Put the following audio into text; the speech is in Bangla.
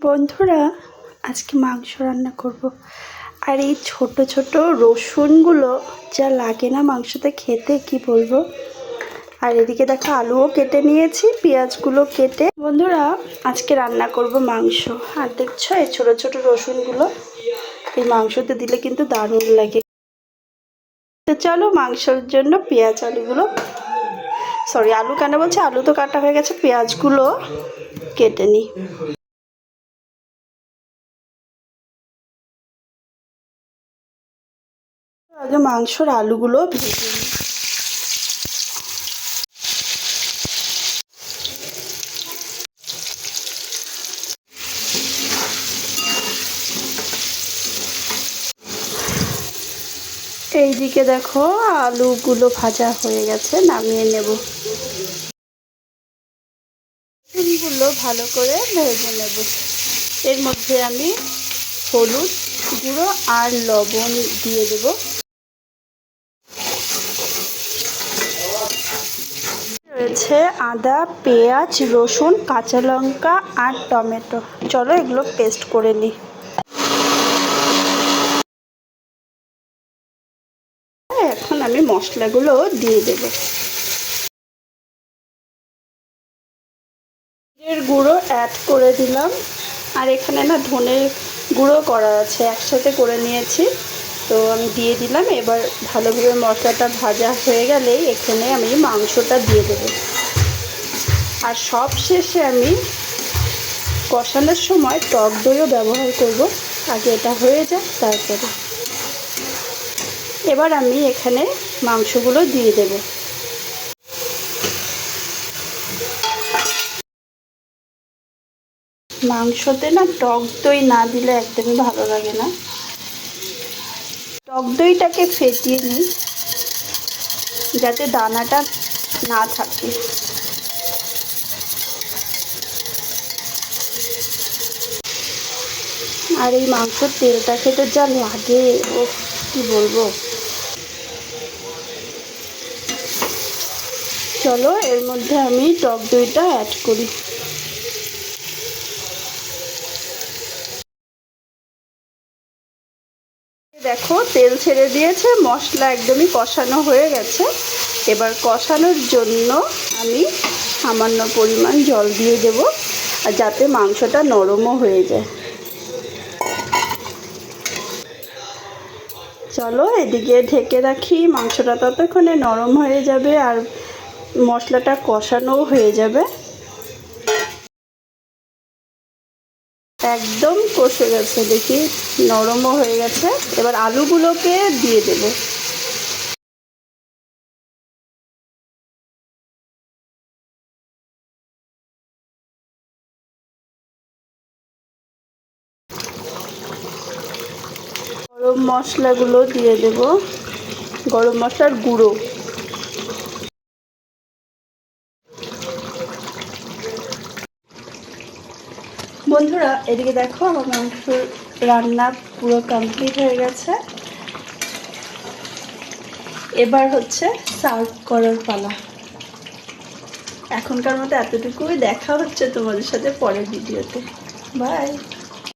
বন্ধুরা, আজকে মাংস রান্না করব। আর এই ছোট ছোট রসুনগুলো যা লাগে না মাংসতে খেতে, কি বলবো। আর এদিকে দেখো আলুও কেটে নিয়েছি, পেঁয়াজগুলো কেটে। বন্ধুরা, আজকে রান্না করব মাংস। আর দেখছো এই ছোট ছোট রসুনগুলো এই মাংসতে দিলে কিন্তু দারুণ লাগে। তো চলো মাংসের জন্য পেঁয়াজ আলু কেন বলছি, আলু তো কাটা হয়ে গেছে, পেঁয়াজগুলো কেটে নিই। আগে মাংসর আলুগুলো ভেজে নিই। এইদিকে দেখো আলুগুলো ভাজা হয়ে গেছে, নামিয়ে নেব। রসুনগুলো ভালো করে ভেজে নেব। এর মধ্যে আমি হলুদ গুঁড়ো আর লবণ দিয়ে দেব। রয়েছে আদা, পেঁয়াজ, রসুন, কাঁচা লঙ্কা আর টমেটো। চলো এগুলো পেস্ট করে নিই। এখন আমি মশলাগুলো দিয়ে দেব। জিরের গুঁড়ো অ্যাড করে দিলাম। আর এখানে না ধনে গুঁড়ো করা আছে, একসাথে করে নিয়েছি, তো আমি দিয়ে দিলাম। এবার ভালোভাবে মশলাটা ভাজা হয়ে গেলেই এখানে আমি মাংসটা দিয়ে দেব। আর সব শেষে আমি কষানোর সময় টক দইও ব্যবহার করব। আগে এটা হয়ে যায় তারপরে। এবার আমি এখানে মাংসগুলো দিয়ে দেব। মাংসতে না টক দই না দিলে একদমই ভালো লাগে না। টক দইটাকে ফেটিয়ে নিই যাতে দানাটা না থাকে। আর এই মাংসর তেলটা খেতে যা লাগে, ও কি বলবো। চলো এর মধ্যে আমি টক দইটা অ্যাড করি। দেখো তেল ছেড়ে দিয়েছে, মশলা একদমই কষানো হয়ে গেছে। এবার কষানোর জন্য আমি সামান্য পরিমাণ জল দিয়ে দেব, আর যাতে মাংসটা নরমও হয়ে যায়। চলো এদিকে ঢেকে রাখি, মাংসটা ততক্ষণে নরম হয়ে যাবে আর মশলাটা কষানোও হয়ে যাবে। একদম কষে গেছে, দেখি নরমও হয়ে গেছে। এবার আলুগুলোকে দিয়ে দেব। গরম মশলাগুলো দিয়ে দেব, গরম মশলার গুঁড়ো। বন্ধুরা, এদিকে দেখো আমার মাংস রান্না পুরো কমপ্লিট হয়ে গেছে। এবার হচ্ছে সার্ভ করার পালা। এখনকার মতো এতটুকুই, দেখা হচ্ছে তোমাদের সাথে পরের ভিডিওতে। বাই।